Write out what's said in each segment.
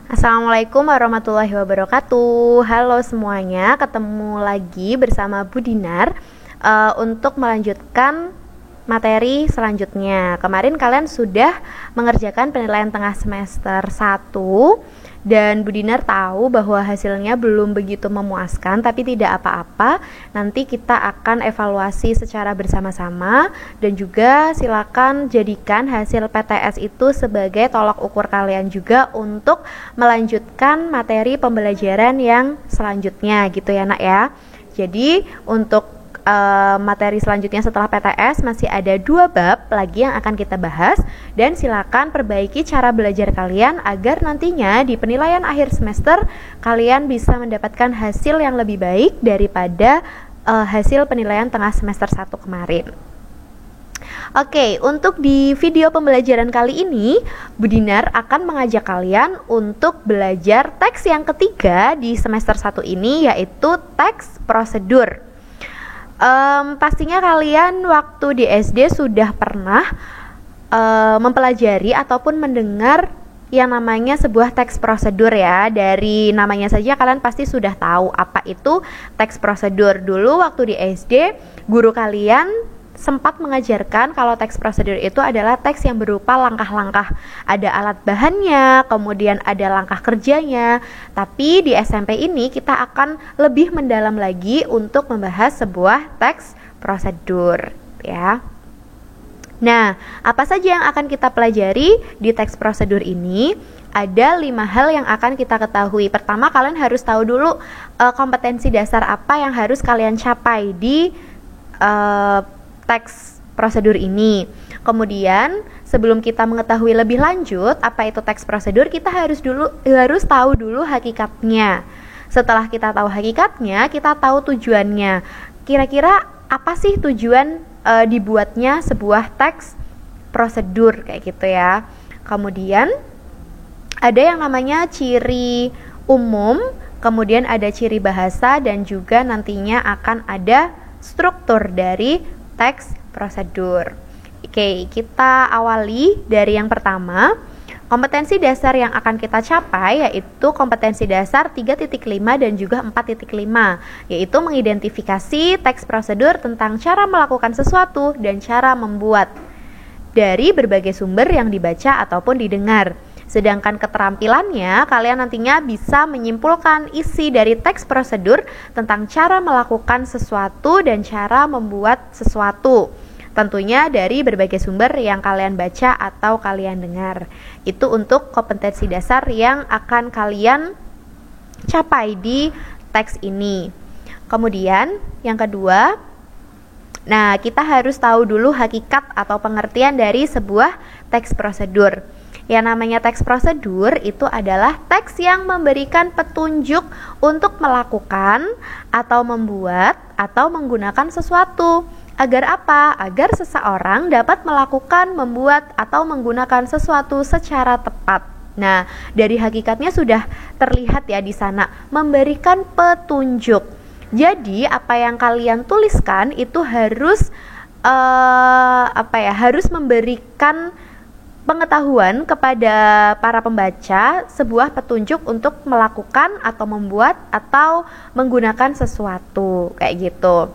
Assalamualaikum warahmatullahi wabarakatuh. Halo semuanya, ketemu lagi bersama Bu Dinar untuk melanjutkan materi selanjutnya. Kemarin kalian sudah mengerjakan penilaian tengah semester 1 dan Bu Dinar tahu bahwa hasilnya belum begitu memuaskan, tapi tidak apa-apa. Nanti kita akan evaluasi secara bersama-sama dan juga silakan jadikan hasil PTS itu sebagai tolak ukur kalian juga untuk melanjutkan materi pembelajaran yang selanjutnya gitu ya Nak ya. Jadi untuk materi selanjutnya setelah PTS masih ada 2 bab lagi yang akan kita bahas, dan silakan perbaiki cara belajar kalian agar nantinya di penilaian akhir semester kalian bisa mendapatkan hasil yang lebih baik daripada hasil penilaian tengah semester 1 kemarin. Oke, untuk di video pembelajaran kali ini Bu Dinar akan mengajak kalian untuk belajar teks yang ketiga di semester 1 ini, yaitu teks prosedur. Pastinya kalian waktu di SD sudah pernah mempelajari ataupun mendengar yang namanya sebuah teks prosedur ya. Dari namanya saja kalian pasti sudah tahu apa itu teks prosedur. Dulu waktu di SD, guru kalian sempat mengajarkan kalau teks prosedur itu adalah teks yang berupa langkah-langkah. Ada alat bahannya, kemudian ada langkah kerjanya. Tapi di SMP ini kita akan lebih mendalam lagi untuk membahas sebuah teks prosedur ya. Nah, apa saja yang akan kita pelajari di teks prosedur ini? Ada 5 hal yang akan kita ketahui. Pertama, kalian harus tahu dulu kompetensi dasar apa yang harus kalian capai di teks prosedur ini. Kemudian sebelum kita mengetahui lebih lanjut apa itu teks prosedur, kita harus tahu dulu hakikatnya. Setelah kita tahu hakikatnya, kita tahu tujuannya. Kira-kira apa sih tujuan dibuatnya sebuah teks prosedur kayak gitu ya. Kemudian ada yang namanya ciri umum, kemudian ada ciri bahasa, dan juga nantinya akan ada struktur dari teks prosedur. Oke, kita awali dari yang pertama. Kompetensi dasar yang akan kita capai yaitu kompetensi dasar 3.5 dan juga 4.5, yaitu mengidentifikasi teks prosedur tentang cara melakukan sesuatu dan cara membuat dari berbagai sumber yang dibaca ataupun didengar. Sedangkan keterampilannya, kalian nantinya bisa menyimpulkan isi dari teks prosedur tentang cara melakukan sesuatu dan cara membuat sesuatu. Tentunya dari berbagai sumber yang kalian baca atau kalian dengar. Itu untuk kompetensi dasar yang akan kalian capai di teks ini. Kemudian yang kedua, nah kita harus tahu dulu hakikat atau pengertian dari sebuah teks prosedur. Yang namanya teks prosedur itu adalah teks yang memberikan petunjuk untuk melakukan atau membuat atau menggunakan sesuatu. Agar apa? Agar seseorang dapat melakukan, membuat, atau menggunakan sesuatu secara tepat. Nah, dari hakikatnya sudah terlihat ya di sana, memberikan petunjuk. Jadi, apa yang kalian tuliskan itu harus harus memberikan pengetahuan kepada para pembaca, sebuah petunjuk untuk melakukan atau membuat atau menggunakan sesuatu kayak gitu.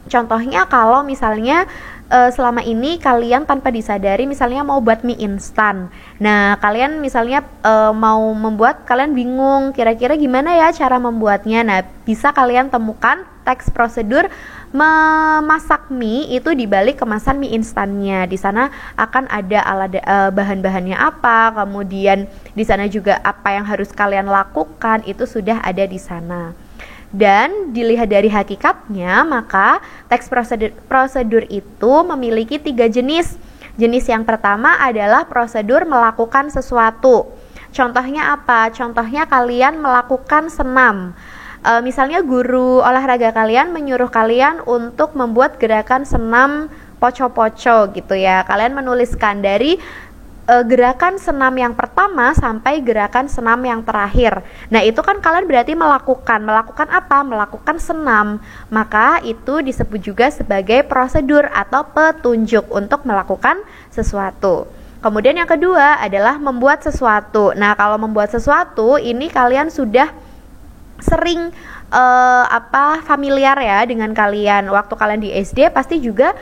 Contohnya kalau misalnya selama ini kalian tanpa disadari misalnya mau buat mie instan. Nah, kalian misalnya mau membuat, kalian bingung kira-kira gimana ya cara membuatnya. Nah, bisa kalian temukan teks prosedur memasak mie itu di balik kemasan mie instannya. Di sana akan ada bahan-bahannya apa, kemudian di sana juga apa yang harus kalian lakukan itu sudah ada di sana. Dan dilihat dari hakikatnya, maka teks prosedur itu memiliki 3 jenis. Jenis yang pertama adalah prosedur melakukan sesuatu. Contohnya apa? Contohnya kalian melakukan senam. Misalnya guru olahraga kalian menyuruh kalian untuk membuat gerakan senam poco-poco gitu ya. Kalian menuliskan dari gerakan senam yang pertama sampai gerakan senam yang terakhir. Nah, itu kan kalian berarti melakukan apa? Melakukan senam. Maka itu disebut juga sebagai prosedur atau petunjuk untuk melakukan sesuatu. Kemudian yang kedua adalah membuat sesuatu. Nah, kalau membuat sesuatu ini kalian sudah sering familiar ya dengan kalian. Waktu kalian di SD pasti juga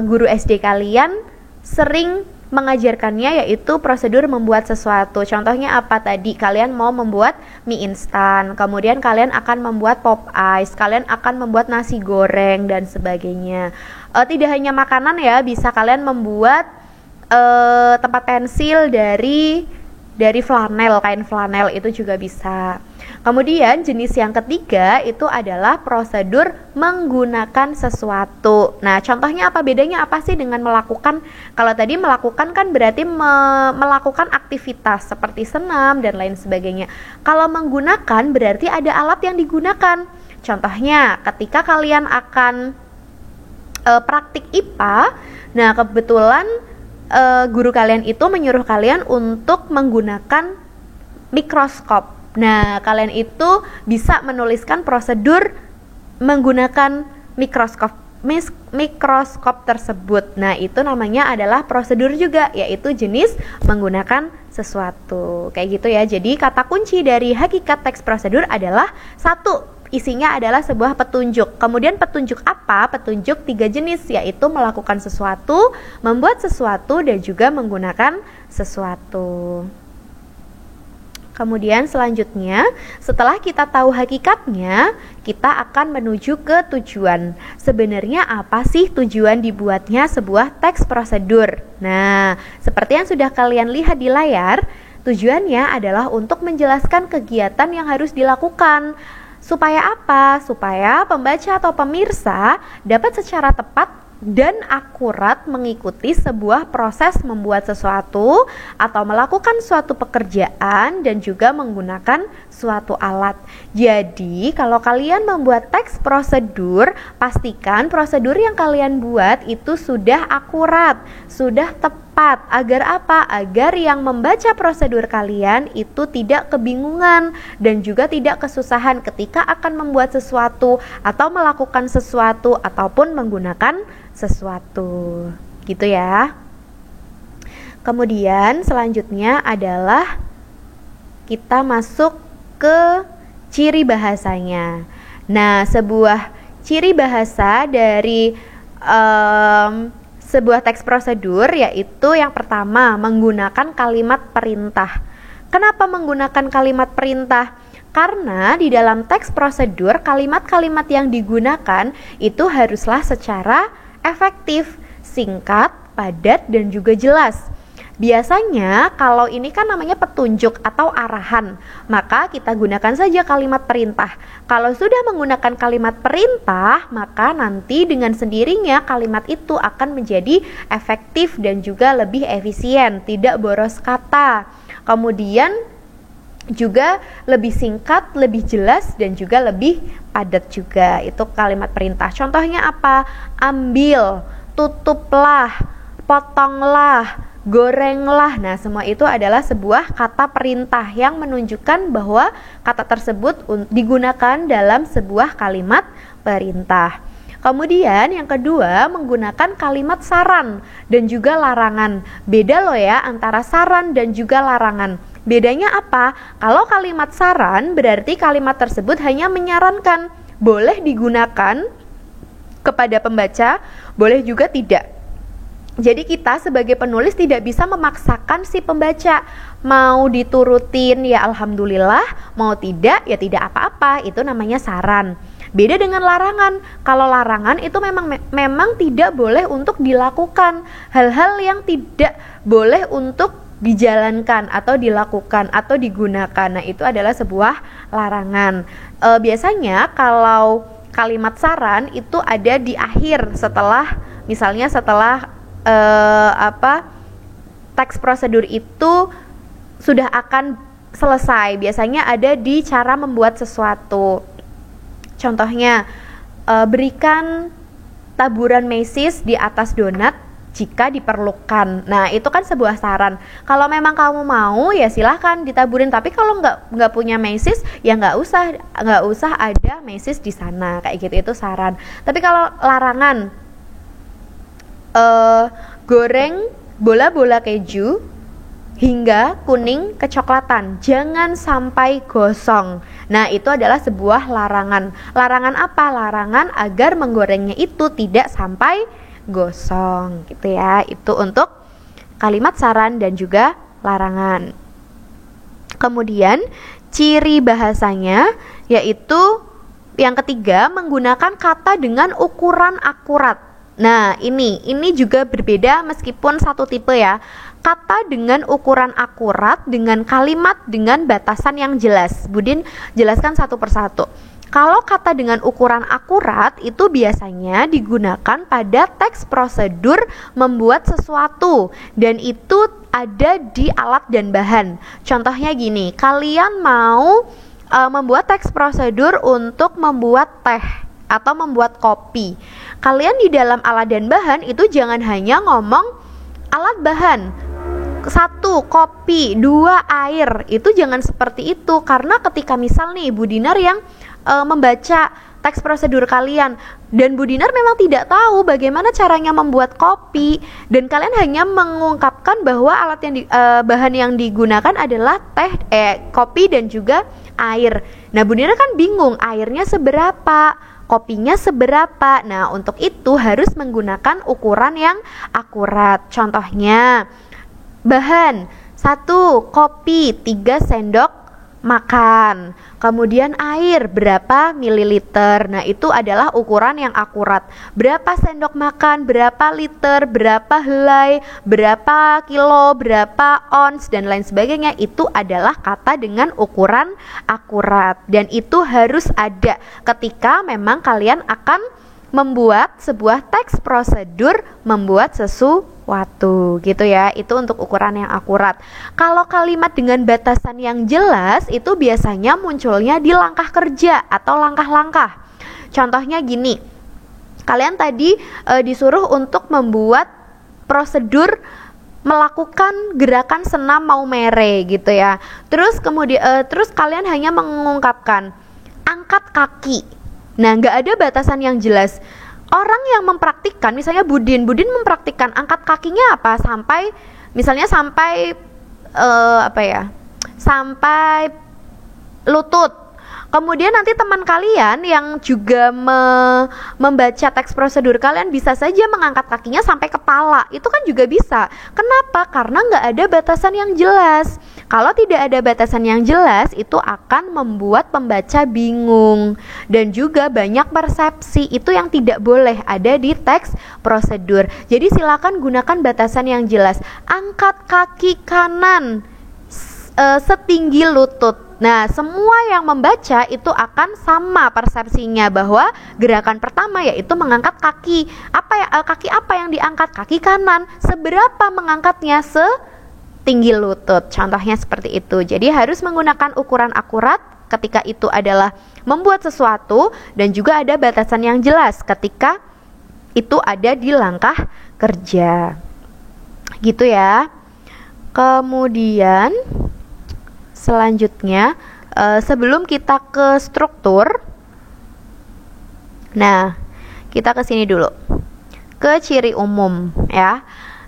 guru SD kalian sering mengajarkannya, yaitu prosedur membuat sesuatu. Contohnya apa tadi? Kalian mau membuat mie instan, kemudian kalian akan membuat pop ice, kalian akan membuat nasi goreng dan sebagainya. Tidak hanya makanan ya, bisa kalian membuat tempat pensil dari flanel, kain flanel itu juga bisa. Kemudian jenis yang ketiga itu adalah prosedur menggunakan sesuatu. Nah, contohnya apa? Bedanya apa sih dengan melakukan? Kalau tadi melakukan kan berarti melakukan aktivitas seperti senam dan lain sebagainya. Kalau menggunakan berarti ada alat yang digunakan. Contohnya ketika kalian akan praktik IPA, nah kebetulan guru kalian itu menyuruh kalian untuk menggunakan mikroskop. Nah, kalian itu bisa menuliskan prosedur menggunakan mikroskop tersebut. Nah, itu namanya adalah prosedur juga, yaitu jenis menggunakan sesuatu. Kayak gitu ya. Jadi kata kunci dari hakikat teks prosedur adalah satu, isinya adalah sebuah petunjuk. Kemudian petunjuk apa? Petunjuk 3 jenis, yaitu melakukan sesuatu, membuat sesuatu, dan juga menggunakan sesuatu. Kemudian selanjutnya, setelah kita tahu hakikatnya, kita akan menuju ke tujuan. Sebenarnya apa sih tujuan dibuatnya sebuah teks prosedur? Nah, seperti yang sudah kalian lihat di layar, tujuannya adalah untuk menjelaskan kegiatan yang harus dilakukan. Supaya apa? Supaya pembaca atau pemirsa dapat secara tepat dan akurat mengikuti sebuah proses membuat sesuatu atau melakukan suatu pekerjaan dan juga menggunakan suatu alat. Jadi, kalau kalian membuat teks prosedur, pastikan prosedur yang kalian buat itu sudah akurat, sudah tepat. Agar apa? Agar yang membaca prosedur kalian itu tidak kebingungan dan juga tidak kesusahan ketika akan membuat sesuatu atau melakukan sesuatu ataupun menggunakan sesuatu, gitu ya. Kemudian selanjutnya adalah kita masuk ke ciri bahasanya. Nah, sebuah ciri bahasa dari sebuah teks prosedur yaitu yang pertama, menggunakan kalimat perintah. Kenapa menggunakan kalimat perintah? Karena di dalam teks prosedur kalimat-kalimat yang digunakan itu haruslah secara efektif, singkat, padat, dan juga jelas. Biasanya kalau ini kan namanya petunjuk atau arahan, maka kita gunakan saja kalimat perintah. Kalau sudah menggunakan kalimat perintah, maka nanti dengan sendirinya kalimat itu akan menjadi efektif dan juga lebih efisien, tidak boros kata. Kemudian juga lebih singkat, lebih jelas, dan juga lebih padat juga. Itu kalimat perintah. Contohnya apa? Ambil, tutuplah, potonglah, gorenglah. Nah, semua itu adalah sebuah kata perintah yang menunjukkan bahwa kata tersebut digunakan dalam sebuah kalimat perintah. Kemudian yang kedua, menggunakan kalimat saran dan juga larangan. Beda loh ya antara saran dan juga larangan. Bedanya apa? Kalau kalimat saran berarti kalimat tersebut hanya menyarankan, boleh digunakan kepada pembaca, boleh juga tidak. Jadi kita sebagai penulis tidak bisa memaksakan si pembaca. Mau diturutin ya alhamdulillah, mau tidak ya tidak apa-apa. Itu namanya saran. Beda dengan larangan. Kalau larangan itu memang tidak boleh untuk dilakukan. Hal-hal yang tidak boleh untuk dijalankan atau dilakukan atau digunakan. Nah, itu adalah sebuah larangan. Biasanya kalau kalimat saran itu ada di akhir setelah teks prosedur itu sudah akan selesai. Biasanya ada di cara membuat sesuatu. Contohnya, berikan taburan mesis di atas donat jika diperlukan. Nah, itu kan sebuah saran. Kalau memang kamu mau ya silahkan ditaburin, tapi kalau nggak punya mesis ya nggak usah ada mesis di sana, kayak gitu. Itu saran. Tapi kalau larangan, goreng bola-bola keju hingga kuning kecoklatan, jangan sampai gosong. Nah, itu adalah sebuah larangan. Larangan apa? Larangan agar menggorengnya itu tidak sampai gosong, gitu ya. Itu untuk kalimat saran dan juga larangan. Kemudian ciri bahasanya yaitu yang ketiga, menggunakan kata dengan ukuran akurat. Nah, ini juga berbeda meskipun satu tipe ya. Kata dengan ukuran akurat dengan kalimat dengan batasan yang jelas. Budin jelaskan satu persatu. Kalau kata dengan ukuran akurat itu biasanya digunakan pada teks prosedur membuat sesuatu, dan itu ada di alat dan bahan. Contohnya gini, kalian mau membuat teks prosedur untuk membuat teh atau membuat kopi. Kalian di dalam alat dan bahan itu jangan hanya ngomong alat bahan, 1 kopi, 2 air. Itu jangan seperti itu, karena ketika misal nih Bu Dinar yang membaca teks prosedur kalian dan Bu Dinar memang tidak tahu bagaimana caranya membuat kopi, dan kalian hanya mengungkapkan bahwa alat yang bahan yang digunakan adalah kopi dan juga air. Nah, Bu Dinar kan bingung airnya seberapa, kopinya seberapa. Nah, untuk itu harus menggunakan ukuran yang akurat. Contohnya, bahan 1 kopi 3 sendok makan, kemudian air berapa mililiter. Nah, itu adalah ukuran yang akurat. Berapa sendok makan, berapa liter, berapa helai, berapa kilo, berapa ons, dan lain sebagainya. Itu adalah kata dengan ukuran akurat, dan itu harus ada ketika memang kalian akan membuat sebuah teks prosedur membuat sesuatu, gitu ya. Itu untuk ukuran yang akurat. Kalau kalimat dengan batasan yang jelas itu biasanya munculnya di langkah kerja atau langkah-langkah. Contohnya gini, kalian tadi disuruh untuk membuat prosedur melakukan gerakan senam maumere, gitu ya. Terus kemudian terus kalian hanya mengungkapkan angkat kaki. Nah, nggak ada batasan yang jelas. Orang yang mempraktikkan, misalnya Budin mempraktikkan angkat kakinya apa sampai sampai lutut. Kemudian nanti teman kalian yang juga membaca teks prosedur kalian bisa saja mengangkat kakinya sampai kepala. Itu kan juga bisa. Kenapa? Karena nggak ada batasan yang jelas. Kalau tidak ada batasan yang jelas, itu akan membuat pembaca bingung dan juga banyak persepsi. Itu yang tidak boleh ada di teks prosedur. Jadi silakan gunakan batasan yang jelas. Angkat kaki kanan setinggi lutut. Nah, semua yang membaca itu akan sama persepsinya bahwa gerakan pertama yaitu mengangkat kaki. Kaki apa yang diangkat? Kaki kanan. Seberapa mengangkatnya? Setinggi lutut. Contohnya seperti itu. Jadi harus menggunakan ukuran akurat ketika itu adalah membuat sesuatu, dan juga ada batasan yang jelas ketika itu ada di langkah kerja. Gitu ya. Kemudian selanjutnya, sebelum kita ke struktur, nah kita ke sini dulu, ke ciri umum ya.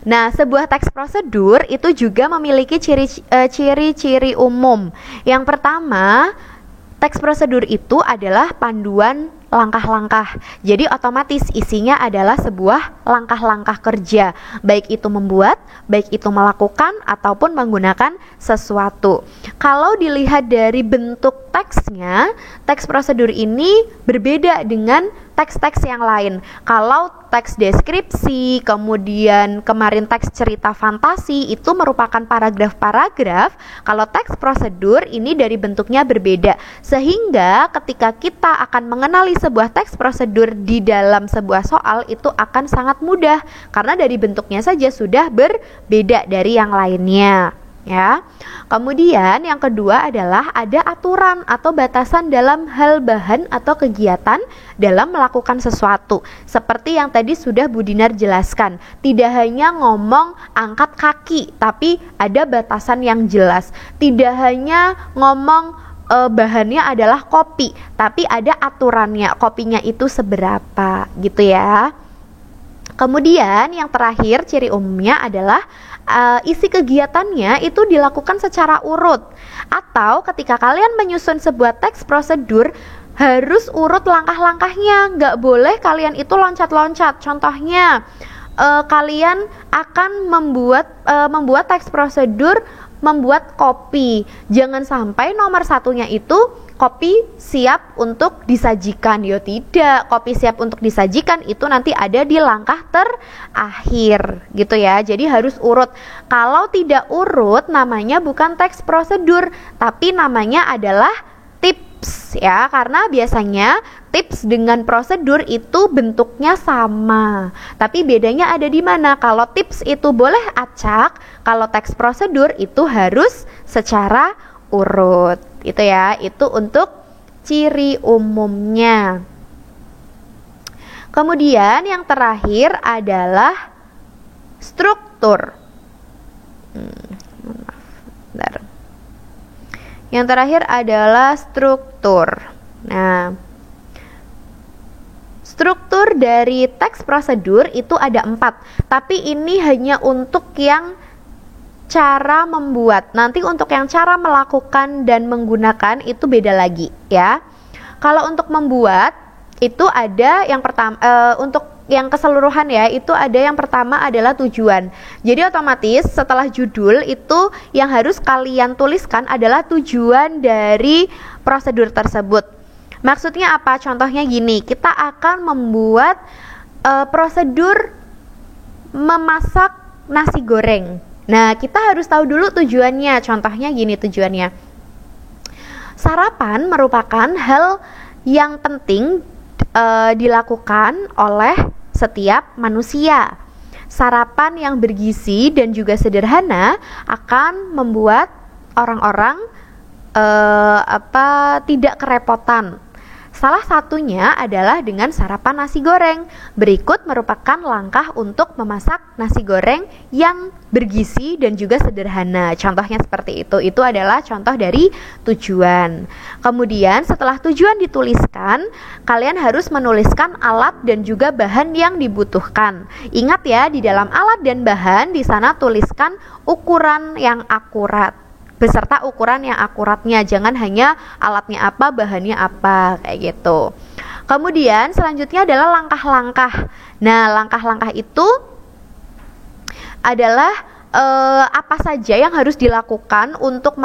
Nah, sebuah teks prosedur itu juga memiliki ciri-ciri umum. Yang pertama, teks prosedur itu adalah panduan langkah-langkah. Jadi otomatis isinya adalah sebuah langkah-langkah kerja, baik itu membuat, baik itu melakukan, ataupun menggunakan sesuatu. Kalau dilihat dari bentuk teksnya, teks prosedur ini berbeda dengan teks-teks yang lain. Kalau teks deskripsi, kemudian kemarin teks cerita fantasi, itu merupakan paragraf-paragraf. Kalau teks prosedur ini dari bentuknya berbeda, sehingga ketika kita akan mengenali sebuah teks prosedur di dalam sebuah soal itu akan sangat mudah, karena dari bentuknya saja sudah berbeda dari yang lainnya. Ya. Kemudian yang kedua adalah ada aturan atau batasan dalam hal bahan atau kegiatan dalam melakukan sesuatu. Seperti yang tadi sudah Bu Dinar jelaskan, tidak hanya ngomong angkat kaki, tapi ada batasan yang jelas. Tidak hanya ngomong bahannya adalah kopi, tapi ada aturannya, kopinya itu seberapa, gitu ya. Kemudian yang terakhir ciri umumnya adalah isi kegiatannya itu dilakukan secara urut, atau ketika kalian menyusun sebuah teks prosedur harus urut langkah-langkahnya, nggak boleh kalian itu loncat-loncat. Contohnya kalian akan membuat teks prosedur, membuat kopi, jangan sampai nomor satunya itu kopi siap untuk disajikan. Yo tidak, kopi siap untuk disajikan itu nanti ada di langkah terakhir gitu ya. Jadi harus urut. Kalau tidak urut namanya bukan teks prosedur, tapi namanya adalah tips ya, karena biasanya tips dengan prosedur itu bentuknya sama. Tapi bedanya ada di mana? Kalau tips itu boleh acak, kalau teks prosedur itu harus secara urut. Itu ya, itu untuk ciri umumnya. Kemudian yang terakhir adalah struktur. Bentar. Yang terakhir adalah struktur. Nah, struktur dari teks prosedur itu ada 4, tapi ini hanya untuk yang cara membuat. Nanti untuk yang cara melakukan dan menggunakan itu beda lagi ya. Kalau untuk membuat itu ada yang pertama, untuk yang keseluruhan ya, itu ada yang pertama adalah tujuan. Jadi otomatis setelah judul itu yang harus kalian tuliskan adalah tujuan dari prosedur tersebut. Maksudnya apa? Contohnya gini, kita akan membuat prosedur memasak nasi goreng. Nah, kita harus tahu dulu tujuannya. Contohnya gini tujuannya. Sarapan merupakan hal yang penting dilakukan oleh setiap manusia. Sarapan yang bergizi dan juga sederhana akan membuat orang-orang tidak kerepotan. Salah satunya adalah dengan sarapan nasi goreng. Berikut merupakan langkah untuk memasak nasi goreng yang bergizi dan juga sederhana. Contohnya seperti itu. Itu adalah contoh dari tujuan. Kemudian setelah tujuan dituliskan, kalian harus menuliskan alat dan juga bahan yang dibutuhkan. Ingat ya, di dalam alat dan bahan di sana tuliskan ukuran yang akurat beserta ukuran yang akuratnya, jangan hanya alatnya apa, bahannya apa, kayak gitu. Kemudian selanjutnya adalah langkah-langkah. Nah, langkah-langkah itu adalah apa saja yang harus dilakukan untuk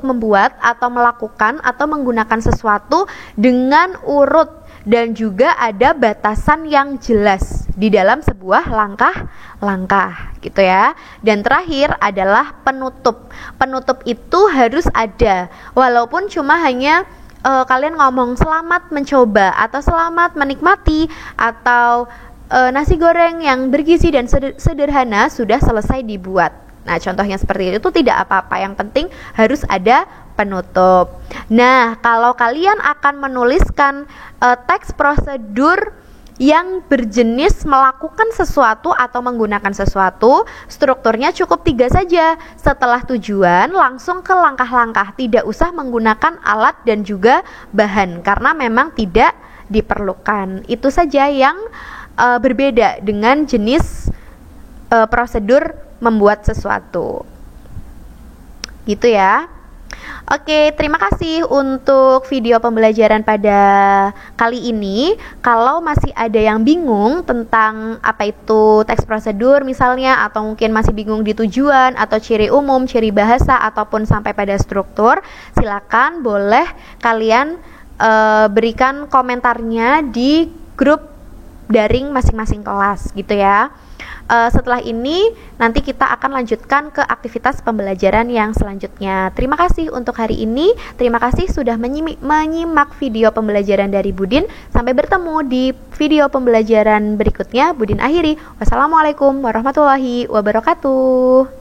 membuat atau melakukan atau menggunakan sesuatu dengan urut, dan juga ada batasan yang jelas di dalam sebuah langkah-langkah gitu ya. Dan terakhir adalah penutup. Penutup itu harus ada, walaupun cuma hanya kalian ngomong selamat mencoba atau selamat menikmati atau nasi goreng yang bergizi dan sederhana sudah selesai dibuat. Nah, contohnya seperti itu tidak apa-apa, yang penting harus ada penutup. Nah, kalau kalian akan menuliskan teks prosedur yang berjenis melakukan sesuatu atau menggunakan sesuatu, strukturnya cukup 3 saja. Setelah tujuan langsung ke langkah-langkah, tidak usah menggunakan alat dan juga bahan karena memang tidak diperlukan. Itu saja yang berbeda dengan jenis prosedur membuat sesuatu. Gitu ya. Oke, terima kasih untuk video pembelajaran pada kali ini. Kalau masih ada yang bingung tentang apa itu teks prosedur misalnya, atau mungkin masih bingung di tujuan atau ciri umum, ciri bahasa, ataupun sampai pada struktur, silakan boleh kalian berikan komentarnya di grup daring masing-masing kelas gitu ya. Setelah ini nanti kita akan lanjutkan ke aktivitas pembelajaran yang selanjutnya. Terima kasih untuk hari ini. Terima kasih sudah menyimak video pembelajaran dari Budin. Sampai bertemu di video pembelajaran berikutnya. Budin akhiri. Wassalamualaikum warahmatullahi wabarakatuh.